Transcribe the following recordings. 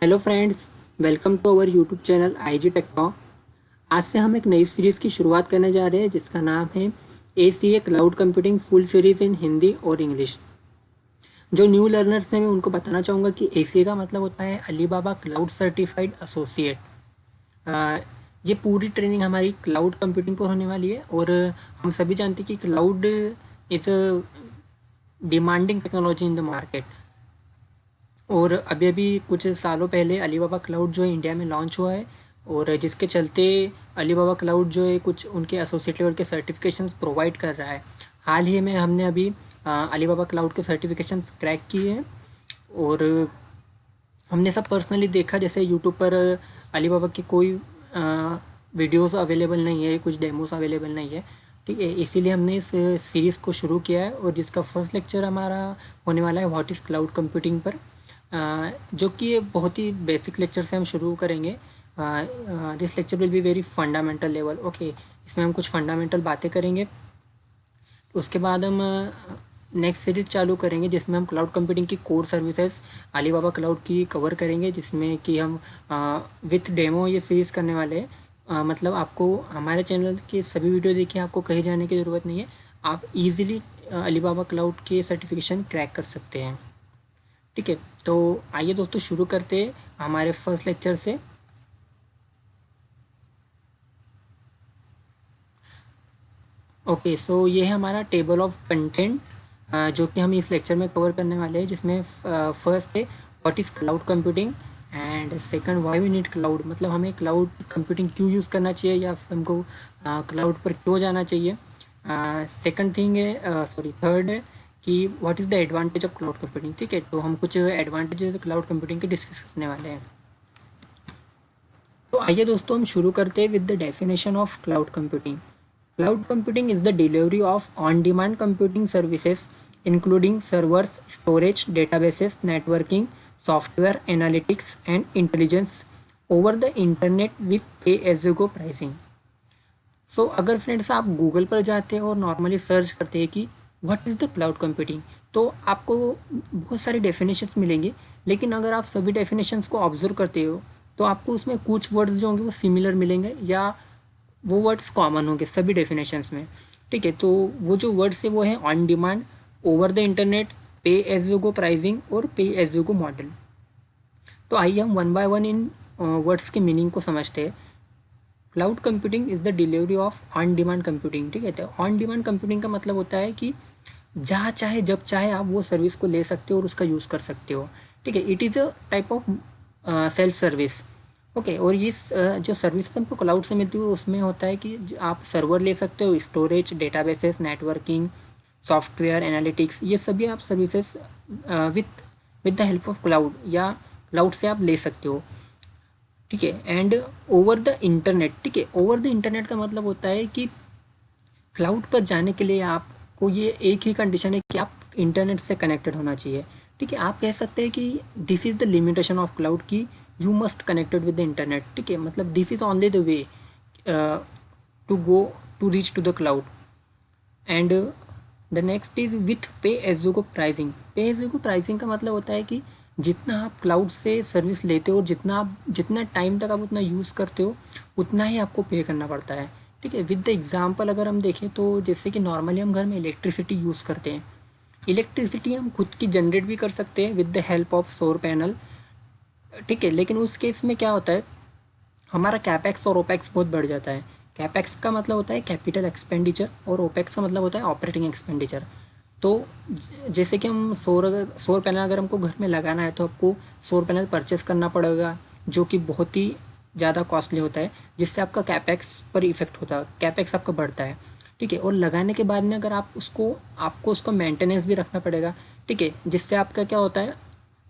Hello friends, welcome to our YouTube channel IG tech talk. आज से हम एक नई सीरीज़ की शुरुआत करने जा रहे हैं जिसका नाम है ACA cloud computing full series in Hindi और इंग्लिश। जो न्यू लर्नर्स हैं मैं उनको बताना चाहूँगा कि एसीए का मतलब होता है अलीबाबा क्लाउड सर्टिफाइड एसोसिएट। ये पूरी ट्रेनिंग हमारी क्लाउड कंप्यूटिंग पर होने वाली है और हम सभी जानते हैं कि cloud is a demanding technology in the market. और अभी अभी कुछ सालों पहले अलीबाबा क्लाउड जो है इंडिया में लॉन्च हुआ है और जिसके चलते अलीबाबा क्लाउड जो है कुछ उनके एसोसिएट लेवल के सर्टिफिकेशंस प्रोवाइड कर रहा है। हाल ही में हमने अभी अलीबाबा क्लाउड के सर्टिफिकेशंस क्रैक किए हैं और हमने सब पर्सनली देखा, जैसे यूट्यूब पर अलीबाबा की कोई वीडियोस अवेलेबल नहीं है, कुछ डेमोस अवेलेबल नहीं है। ठीक है, इसीलिए हमने इस सीरीज़ को शुरू किया है और जिसका फर्स्ट लेक्चर हमारा होने वाला है व्हाट इज़ क्लाउड कंप्यूटिंग पर, जो कि बहुत ही बेसिक लेक्चर से हम शुरू करेंगे। This lecture will be very fundamental level. Okay, इसमें हम कुछ फंडामेंटल बातें करेंगे। उसके बाद हम नेक्स्ट सीरीज चालू करेंगे जिसमें हम क्लाउड कंप्यूटिंग की कोर सर्विसेज अलीबाबा क्लाउड की कवर करेंगे, जिसमें कि हम विथ डेमो ये सीरीज़ करने वाले हैं। मतलब आपको हमारे चैनल के सभी वीडियो देखिए, आपको कहीं जाने की ज़रूरत नहीं है। आप इजीली अलीबाबा क्लाउड के सर्टिफिकेशन क्रैक कर सकते हैं। ठीक है, तो आइए दोस्तों शुरू करते हैं हमारे फर्स्ट लेक्चर से। ओके, सो ये है हमारा टेबल ऑफ कंटेंट जो कि हम इस लेक्चर में कवर करने वाले हैं, जिसमें फर्स्ट है what is cloud computing and second why we need cloud, मतलब हमें क्लाउड कंप्यूटिंग क्यों यूज़ करना चाहिए या फिर हमको क्लाउड पर क्यों जाना चाहिए। सेकंड थिंग है थर्ड है कि what is the advantage of cloud computing. ठीक है, तो हम कुछ एडवांटेजेस क्लाउड कंप्यूटिंग के डिस्कस करने वाले हैं। तो आइए दोस्तों हम शुरू करते हैं with the definition of cloud computing. Cloud computing is the delivery of on-demand computing services including servers, storage, databases, networking, software, analytics, and intelligence over the internet with pay-as-you-go pricing. सो अगर फ्रेंड्स आप Google पर जाते हैं और normally search करते हैं कि what is the cloud computing, तो आपको बहुत सारी डेफिनेशंस मिलेंगी। लेकिन अगर आप सभी डेफिनेशंस को ऑब्जर्व करते हो तो आपको उसमें कुछ वर्ड्स जो होंगे वो सिमिलर मिलेंगे या वो वर्ड्स कॉमन होंगे सभी डेफिनेशंस में। ठीक है, तो वो जो वर्ड्स है वो है on demand, over the internet, पे एज यू गो प्राइसिंग और पे एज यू गो मॉडल। तो आइए हम one by one in words के मीनिंग को समझते हैं। Cloud computing is the delivery of on demand computing. ठीक है, तो ऑन डिमांड कंप्यूटिंग का मतलब होता है कि जहाँ चाहे जब चाहे आप वो सर्विस को ले सकते हो और उसका यूज़ कर सकते हो। ठीक है, it is a type of self service. Okay, और ये जो सर्विस हमको क्लाउड से मिलती है उसमें होता है कि आप सर्वर ले सकते हो, storage, databases, networking, software, analytics, ये सभी आप services with with the help of cloud या क्लाउड से आप ले सकते हो। ठीक है, एंड ओवर द इंटरनेट। ठीक है, ओवर द इंटरनेट का मतलब होता है कि क्लाउड पर जाने के लिए आपको ये एक ही कंडीशन है कि आप इंटरनेट से कनेक्टेड होना चाहिए। ठीक है, आप कह सकते हैं कि this is the limitation of cloud की you must connected with the internet. ठीक है, मतलब this is only the way to go to reach to the cloud. And the next is with pay as you go pricing. Pay as you go pricing का मतलब होता है कि जितना आप क्लाउड से सर्विस लेते हो और जितना टाइम तक आप उतना यूज़ करते हो उतना ही आपको पे करना पड़ता है। ठीक है, विद द एग्जांपल अगर हम देखें तो जैसे कि नॉर्मली हम घर में इलेक्ट्रिसिटी यूज़ करते हैं, इलेक्ट्रिसिटी हम खुद की जनरेट भी कर सकते हैं विद द हेल्प ऑफ सौर पैनल। ठीक है, लेकिन उस केस में क्या होता है, हमारा कैपेक्स और ओपेक्स बहुत बढ़ जाता है। कैपेक्स का मतलब होता है कैपिटल एक्सपेंडिचर और ओपेक्स का मतलब होता है ऑपरेटिंग एक्सपेंडिचर। तो जैसे कि हम सौर पैनल अगर हमको घर में लगाना है तो आपको सौर पैनल परचेस करना पड़ेगा, जो कि बहुत ही ज़्यादा कॉस्टली होता है, जिससे आपका कैपेक्स पर इफेक्ट होता है, कैपेक्स आपका बढ़ता है। ठीक है, और लगाने के बाद में अगर आपको उसको मेंटेनेंस भी रखना पड़ेगा। ठीक है, जिससे आपका क्या होता है,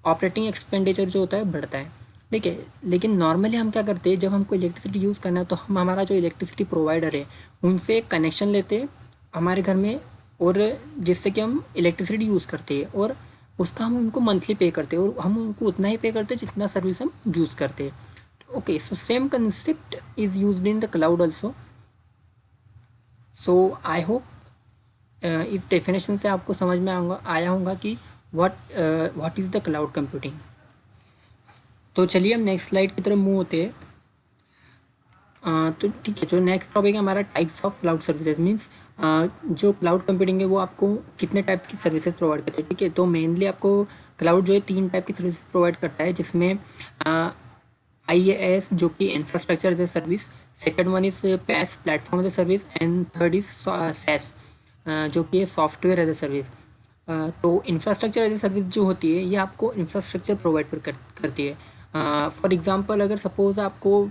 ऑपरेटिंग एक्सपेंडिचर जो होता है बढ़ता है। ठीक है, लेकिन नॉर्मली हम क्या करते हैं, जब हमको इलेक्ट्रिसिटी यूज़ करना है तो हम हमारा जो इलेक्ट्रिसिटी प्रोवाइडर है उनसे कनेक्शन लेते हैं हमारे घर में, और जिससे कि हम इलेक्ट्रिसिटी यूज़ करते हैं और उसका हम उनको मंथली पे करते हैं और हम उनको उतना ही पे करते हैं जितना सर्विस हम यूज़ करते हैं। Okay, so same concept is used in the cloud also. So I hope इस डेफिनेशन से आपको समझ में आया होगा कि what is the cloud computing. तो चलिए हम नेक्स्ट स्लाइड की तरफ मूव होते हैं। तो ठीक है, जो नेक्स्ट टॉपिक है हमारा types of cloud services means जो क्लाउड कंप्यूटिंग है वो आपको कितने टाइप की सर्विसेज प्रोवाइड करते हैं। ठीक है, तो मेनली आपको क्लाउड जो है 3 टाइप की सर्विसेज प्रोवाइड करता है, जिसमें IaaS जो कि infrastructure as a service, second one is PaaS platform as a service, and third is SaaS जो कि सॉफ्टवेयर एज ए सर्विस। तो इंफ्रास्ट्रक्चर एज ए सर्विस जो होती है ये आपको इंफ्रास्ट्रक्चर प्रोवाइड करती है। फॉर एग्जांपल अगर सपोज आपको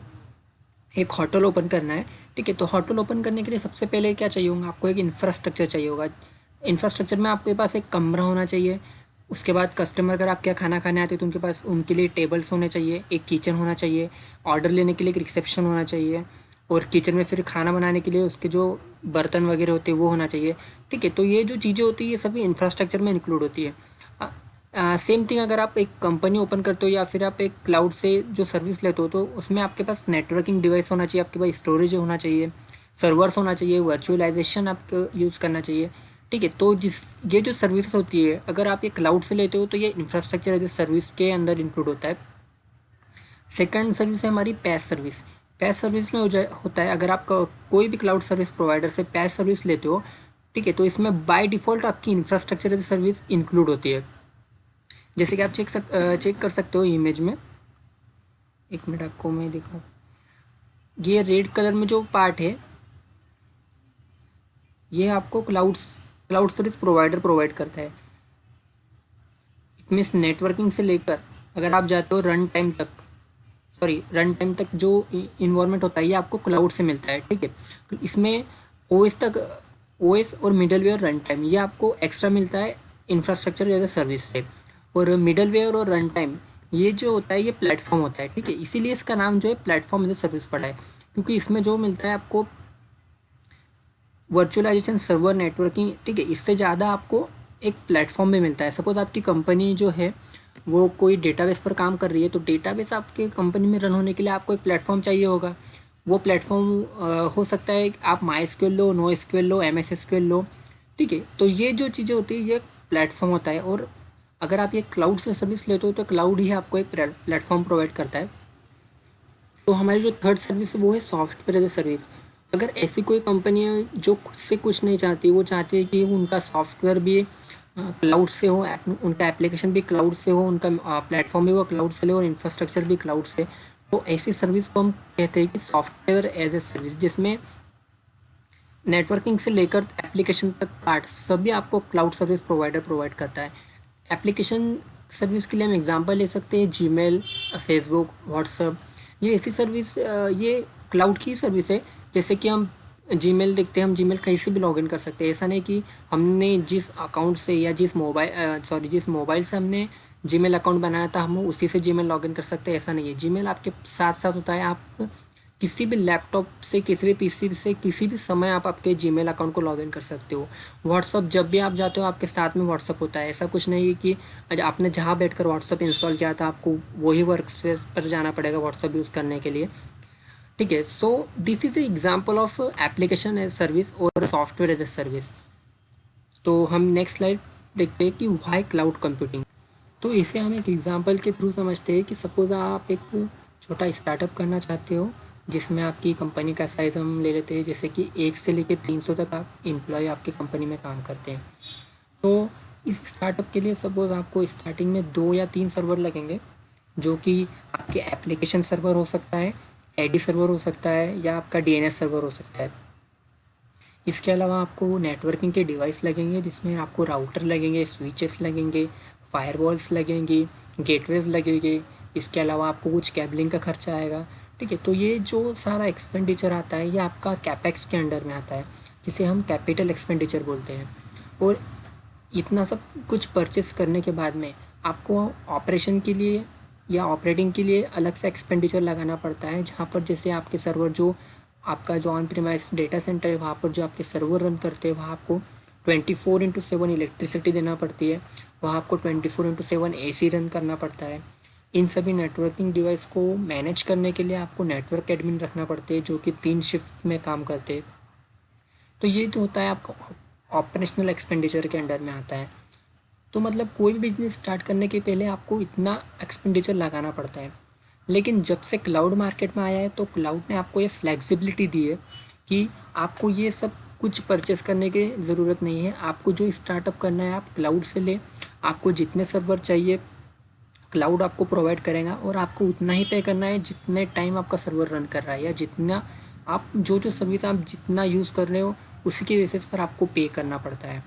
एक होटल ओपन करना है, ठीक है, तो होटल ओपन करने के लिए सबसे पहले क्या चाहिए होगा, आपको एक इंफ्रास्ट्रक्चर चाहिए होगा। इंफ्रास्ट्रक्चर में आपके पास एक कमरा होना चाहिए, उसके बाद कस्टमर अगर आपके यहाँ खाना खाने आते हैं तो उनके पास उनके लिए टेबल्स होने चाहिए, एक किचन होना चाहिए, ऑर्डर लेने के लिए एक रिसेप्शन होना चाहिए, और किचन में फिर खाना बनाने के लिए उसके जो बर्तन वगैरह होते हैं वो होना चाहिए। ठीक है, तो ये जो चीज़ें होती है ये सभी इंफ्रास्ट्रक्चर में इंक्लूड होती है। सेम थिंग अगर आप एक कंपनी ओपन करते हो या फिर आप एक क्लाउड से जो सर्विस लेते हो तो उसमें आपके पास नेटवर्किंग डिवाइस होना चाहिए, आपके पास स्टोरेज होना चाहिए, सर्वर्स होना चाहिए, वर्चुअलाइजेशन आपको यूज़ करना चाहिए। ठीक है, तो ये जो सर्विसेज होती है अगर आप ये क्लाउड से लेते हो तो ये इंफ्रास्ट्रक्चर एज ए सर्विस के अंदर इंक्लूड होता है। सेकंड सर्विस है हमारी पैस सर्विस। पैस सर्विस में होता है अगर आप कोई भी क्लाउड सर्विस प्रोवाइडर से पैस सर्विस लेते हो, ठीक है, तो इसमें बाय डिफ़ॉल्ट आपकी infrastructure as a service include होती है। जैसे कि आप चेक कर सकते हो इमेज में, एक मिनट आपको मैं दिखाऊँ। ये रेड कलर में जो पार्ट है ये आपको क्लाउड सर्विस प्रोवाइडर प्रोवाइड करता है। इट मीन्स नेटवर्किंग से लेकर अगर आप जाते हो रन टाइम तक जो इन्वायरमेंट होता है ये आपको क्लाउड से मिलता है। ठीक है, इसमें ओएस और मिडलवेयर रन टाइम ये आपको एक्स्ट्रा मिलता है इंफ्रास्ट्रक्चर एज ए सर्विस से। और मिडलवेयर और रन टाइम ये जो होता है ये प्लेटफॉर्म होता है। ठीक है, इसीलिए इसका नाम जो है प्लेटफॉर्म एज ए सर्विस पड़ा है, क्योंकि इसमें जो मिलता है आपको वर्चुअलाइजेशन, सर्वर, नेटवर्किंग, ठीक है, इससे ज़्यादा आपको एक प्लेटफॉर्म में मिलता है। सपोज आपकी कंपनी जो है वो कोई डेटाबेस पर काम कर रही है, तो डेटाबेस आपके कंपनी में रन होने के लिए आपको एक प्लेटफॉर्म चाहिए होगा। वो प्लेटफॉर्म हो सकता है आप MySQL लो, NoSQL लो, MS SQL लो। ठीक है, तो ये जो चीज़ें होती है ये प्लेटफॉर्म होता है। और अगर आप ये क्लाउड से सर्विस लेते हो तो क्लाउड ही आपको एक प्लेटफॉर्म प्रोवाइड करता है। तो हमारी जो थर्ड सर्विस है वो है सॉफ्टवेयर एज ए सर्विस। अगर ऐसी कोई कंपनी है जो खुद से कुछ नहीं चाहती, वो चाहती है कि उनका सॉफ्टवेयर भी क्लाउड से हो, उनका एप्लीकेशन भी क्लाउड से हो, उनका प्लेटफॉर्म भी वो क्लाउड से ले और इंफ्रास्ट्रक्चर भी क्लाउड से, तो ऐसी सर्विस को हम कहते हैं कि सॉफ्टवेयर एज ए सर्विस, जिसमें नेटवर्किंग से लेकर एप्लीकेशन तक पार्ट सभी आपको क्लाउड सर्विस प्रोवाइडर प्रोवाइड करता है। एप्लीकेशन सर्विस के लिए हम एग्जांपल ले सकते हैं जीमेल, फेसबुक, व्हाट्सअप। ये ऐसी सर्विस ये क्लाउड की सर्विस है। जैसे कि हम जीमेल देखते हैं, हम जीमेल कहीं से भी लॉगिन कर सकते हैं। ऐसा नहीं कि हमने जिस अकाउंट से या जिस मोबाइल से हमने जीमेल अकाउंट बनाया था हम उसी से जीमेल लॉगिन कर सकते हैं, ऐसा नहीं है। जीमेल आपके साथ साथ होता है, आप किसी भी लैपटॉप से, किसी भी पीसी से, किसी भी समय आप आपके जीमेल अकाउंट को लॉगिन कर सकते हो। व्हाट्सअप जब भी आप जाते हो आपके साथ में व्हाट्सअप होता है। ऐसा कुछ नहीं है कि आपने जहाँ बैठकर व्हाट्सअप इंस्टॉल किया था आपको वही वर्क स्पेस पर जाना पड़ेगा व्हाट्सअप यूज़ करने के लिए। ठीक है, so this is a example of application as service और सॉफ्टवेयर एज ए सर्विस। तो हम नेक्स्ट स्लाइड देखते हैं कि व्हाई क्लाउड कंप्यूटिंग। तो इसे हम एक एग्जांपल के थ्रू समझते हैं कि सपोज आप एक छोटा स्टार्टअप करना चाहते हो, जिसमें आपकी कंपनी का साइज़ हम ले लेते हैं, जैसे कि 1 से लेकर 300 तक आप एम्प्लॉय आपकी कंपनी में काम करते हैं। तो इस स्टार्टअप के लिए सपोज आपको स्टार्टिंग में 2 या 3 सर्वर लगेंगे, जो कि आपके एप्लीकेशन सर्वर हो सकता है, AD सर्वर हो सकता है, या आपका DNS सर्वर हो सकता है। इसके अलावा आपको नेटवर्किंग के डिवाइस लगेंगे, जिसमें आपको राउटर लगेंगे, स्विचेस लगेंगे, फायरवॉल्स लगेंगे, गेटवेज लगेंगे। इसके अलावा आपको कुछ केबलिंग का खर्चा आएगा। ठीक है, तो ये जो सारा एक्सपेंडिचर आता है ये आपका कैपेक्स के अंडर में आता है, जिसे हम कैपिटल एक्सपेंडिचर बोलते हैं। और इतना सब कुछ परचेस करने के बाद में आपको ऑपरेशन के लिए या ऑपरेटिंग के लिए अलग से एक्सपेंडिचर लगाना पड़ता है, जहाँ पर जैसे आपके सर्वर जो आपका जो ऑन प्रीमाइस डेटा सेंटर है वहाँ पर जो आपके सर्वर रन करते हैं वहाँ आपको 24/7 इलेक्ट्रिसिटी देना पड़ती है, वहाँ आपको 24/7 AC रन करना पड़ता है। इन सभी नेटवर्किंग डिवाइस को मैनेज करने के लिए आपको नेटवर्क एडमिन रखना पड़ते हैं, जो कि 3 शिफ्ट में काम करते हैं। तो ये तो होता है आपका ऑपरेशनल एक्सपेंडिचर के अंडर में आता है। तो मतलब कोई भी बिजनेस स्टार्ट करने के पहले आपको इतना एक्सपेंडिचर लगाना पड़ता है। लेकिन जब से क्लाउड मार्केट में आया है तो क्लाउड ने आपको ये फ्लेक्सिबिलिटी दी है कि आपको ये सब कुछ परचेस करने की ज़रूरत नहीं है। आपको जो स्टार्टअप करना है आप क्लाउड से ले, आपको जितने सर्वर चाहिए क्लाउड आपको प्रोवाइड करेगा और आपको उतना ही पे करना है जितने टाइम आपका सर्वर रन कर रहा है, या जितना आप जो सर्विस आप जितना यूज़ कर रहे हो उसी के बेसिस पर आपको पे करना पड़ता है।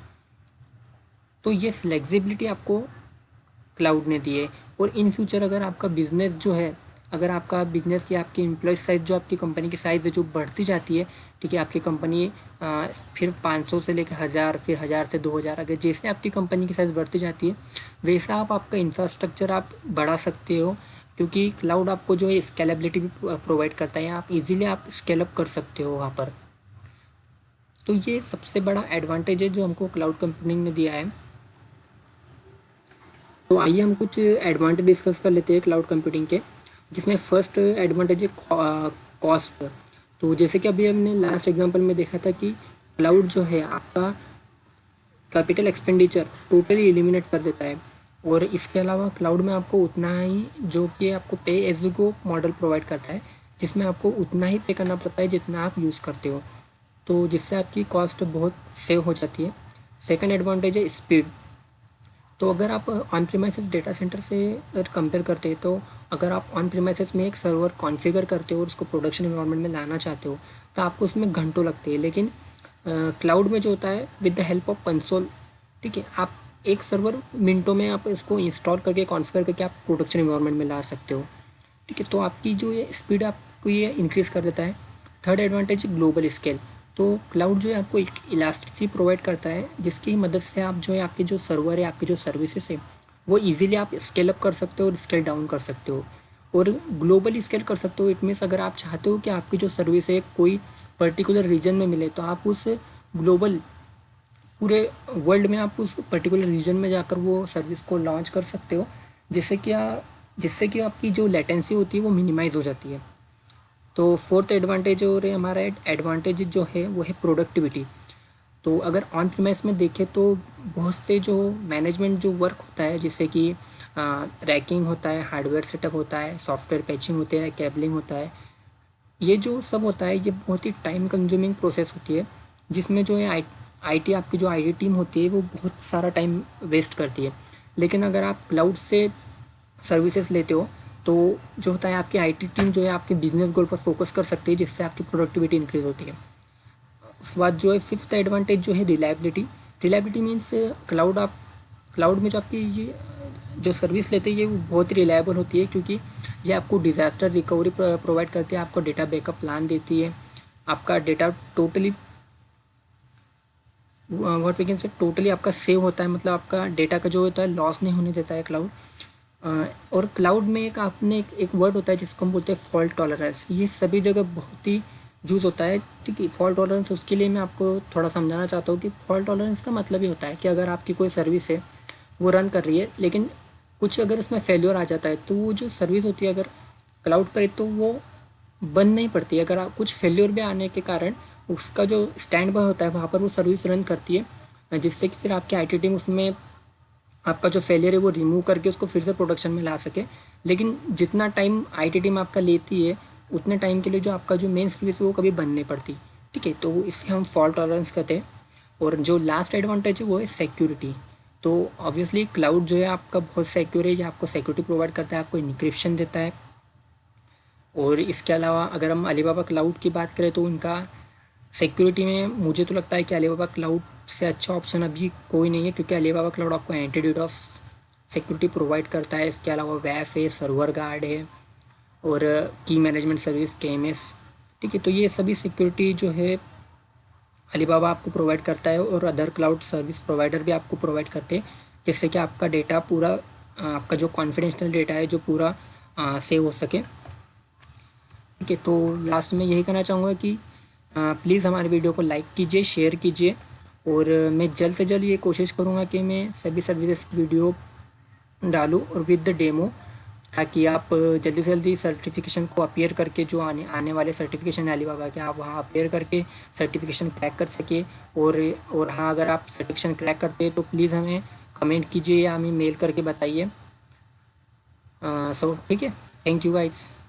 तो ये फ्लेक्सिबिलिटी आपको क्लाउड ने दी है। और इन फ्यूचर अगर आपका बिजनेस जो है, अगर आपका बिजनेस या आपकी एम्प्लॉय साइज़ जो आपकी कंपनी की साइज़ है जो बढ़ती जाती है, ठीक है, आपकी कंपनी फिर 500 से लेकर 1000, फिर 1000 से 2000, अगर जैसे आपकी कंपनी की साइज़ बढ़ती जाती है वैसा आप आपका इंफ्रास्ट्रक्चर आप बढ़ा सकते हो, क्योंकि क्लाउड आपको जो है स्केलेबिलिटी भी प्रोवाइड करता है, आप इजीली आप स्केल अप कर सकते हो वहाँ पर। तो ये सबसे बड़ा एडवांटेज है जो हमको क्लाउड कंप्यूटिंग ने दिया है। तो आइए हम कुछ एडवांटेज डिस्कस कर लेते हैं क्लाउड कंप्यूटिंग के, जिसमें फर्स्ट एडवांटेज है कॉस्ट पर। तो जैसे कि अभी हमने लास्ट एग्जांपल में देखा था कि क्लाउड जो है आपका कैपिटल एक्सपेंडिचर टोटली एलिमिनेट कर देता है, और इसके अलावा क्लाउड में आपको उतना ही जो कि आपको pay as you go model provide करता है, जिसमें आपको उतना ही पे करना पड़ता है जितना आप यूज़ करते हो, तो जिससे आपकी कॉस्ट बहुत सेव हो जाती है। सेकंड एडवांटेज है स्पीड। तो अगर आप ऑन प्रीमाइसेस डेटा सेंटर से कंपेयर करते हैं, तो अगर आप ऑन प्रीमाइसेस में एक सर्वर कॉन्फ़िगर करते हो और उसको प्रोडक्शन एनवायरनमेंट में लाना चाहते हो तो आपको उसमें घंटों लगते हैं, लेकिन क्लाउड में जो होता है with the help of console, ठीक है, आप एक सर्वर मिनटों में आप इसको इंस्टॉल करके कॉन्फ़िगर करके आप प्रोडक्शन एनवायरनमेंट में ला सकते हो, ठीक है। तो आपकी जो ये स्पीड आपको ये इंक्रीज़ कर देता है। Third advantage global scale. तो क्लाउड जो है आपको एक इलास्टिसिटी प्रोवाइड करता है, जिसकी मदद से आप जो है आपके जो सर्वर है, आपके जो सर्विसेज है, वो इजीली आप स्केल अप कर सकते हो और स्केल डाउन कर सकते हो, और ग्लोबली स्केल कर सकते हो। इट मीन्स अगर आप चाहते हो कि आपकी जो सर्विस है कोई पर्टिकुलर रीजन में मिले, तो आप उस ग्लोबल पूरे वर्ल्ड में आप उस पर्टिकुलर रीजन में जाकर वो सर्विस को लॉन्च कर सकते हो, जिससे कि आपकी जो लेटेंसी होती है वो मिनिमाइज़ हो जाती है। तो फोर्थ एडवांटेज और हमारा एडवांटेज जो है वो है प्रोडक्टिविटी। तो अगर ऑन प्रीमाइस में देखें तो बहुत से जो मैनेजमेंट जो वर्क होता है, जैसे कि रैकिंग होता है, हार्डवेयर सेटअप होता है, सॉफ्टवेयर पैचिंग होती है, केबलिंग होता है, ये जो सब होता है ये बहुत ही टाइम कंज्यूमिंग प्रोसेस होती है, जिसमें जो है आईटी आपकी जो आईटी टीम होती है वो बहुत सारा टाइम वेस्ट करती है। लेकिन अगर आप क्लाउड से सर्विसेज लेते हो तो जो होता है आपकी आईटी टीम जो है आपके बिजनेस गोल पर फोकस कर सकती है, जिससे आपकी प्रोडक्टिविटी इंक्रीज होती है। उसके बाद जो है फिफ्थ एडवांटेज जो है रिलायबिलिटी। रिलायबिलिटी मीन्स क्लाउड में जो आपकी ये जो सर्विस लेते हैं ये वो बहुत ही रिलायबल होती है, क्योंकि ये आपको डिज़ास्टर रिकवरी प्रोवाइड करती है, आपको डेटा बैकअप प्लान देती है, आपका data totally what we can say totally आपका सेव होता है, मतलब आपका डेटा का जो होता है लॉस नहीं होने देता है क्लाउड। और क्लाउड में एक आपने एक वर्ड होता है जिसको हम बोलते हैं फॉल्ट टॉलरेंस, ये सभी जगह बहुत ही यूज़ होता है, ठीक है। फॉल्ट टॉलरेंस उसके लिए मैं आपको थोड़ा समझाना चाहता हूँ कि फॉल्ट टॉलरेंस का मतलब ये होता है कि अगर आपकी कोई सर्विस है वो रन कर रही है, लेकिन कुछ अगर उसमें फेल्योर आ जाता है तो वो जो सर्विस होती है अगर क्लाउड पर है तो वो बंद नहीं पड़ती। अगर कुछ फेल्योर भी आने के कारण उसका जो स्टैंड बाय होता है वहाँ पर वो सर्विस रन करती है, जिससे कि फिर आपकी आईटी टीम उसमें आपका जो फेलियर है वो रिमूव करके उसको फिर से प्रोडक्शन में ला सके। लेकिन जितना टाइम आईटी टीम आपका लेती है उतने टाइम के लिए जो आपका जो मेन सर्विस है वो कभी बंद नहीं पड़ती, ठीक है। तो इसे हम फॉल्ट टॉलरेंस कहते हैं। और जो लास्ट एडवांटेज है वो है सिक्योरिटी। तो ऑब्वियसली क्लाउड जो है आपका बहुत सिक्योर है, ये आपको सिक्योरिटी प्रोवाइड करता है, आपको इनक्रिप्शन देता है। और इसके अलावा अगर हम अलीबाबा क्लाउड की बात करें तो उनका सिक्योरिटी में मुझे तो लगता है कि अलीबाबा क्लाउड से अच्छा ऑप्शन अभी कोई नहीं है, क्योंकि अलीबाबा क्लाउड आपको एंटी डीडोस सिक्योरिटी प्रोवाइड करता है। इसके अलावा वैफ है, सर्वर गार्ड है, और की मैनेजमेंट सर्विस केएमएस, ठीक है। तो ये सभी सिक्योरिटी जो है अलीबाबा आपको प्रोवाइड करता है, और अदर क्लाउड सर्विस प्रोवाइडर भी आपको प्रोवाइड करते हैं, जिससे कि आपका डेटा पूरा आपका जो कॉन्फिडेंशियल डेटा है जो पूरा सेव हो सके, ठीक है। तो लास्ट में यही कहना चाहूँगा कि प्लीज़ हमारे वीडियो को लाइक कीजिए, शेयर कीजिए, और मैं जल्द से जल्द ये कोशिश करूँगा कि मैं सभी सर्विसेज की वीडियो डालूँ और विद द डेमो, ताकि आप जल्दी से जल्दी सर्टिफिकेशन को अपीयर करके जो आने आने वाले सर्टिफिकेशन है अलीबाबा के, आप वहाँ अपीयर करके सर्टिफिकेशन क्रैक कर सके। और हाँ, अगर आप सर्टिफिकेशन क्रैक करते हैं तो प्लीज़ हमें कमेंट कीजिए या हमें मेल करके बताइए। सो ठीक है। Thank you guys.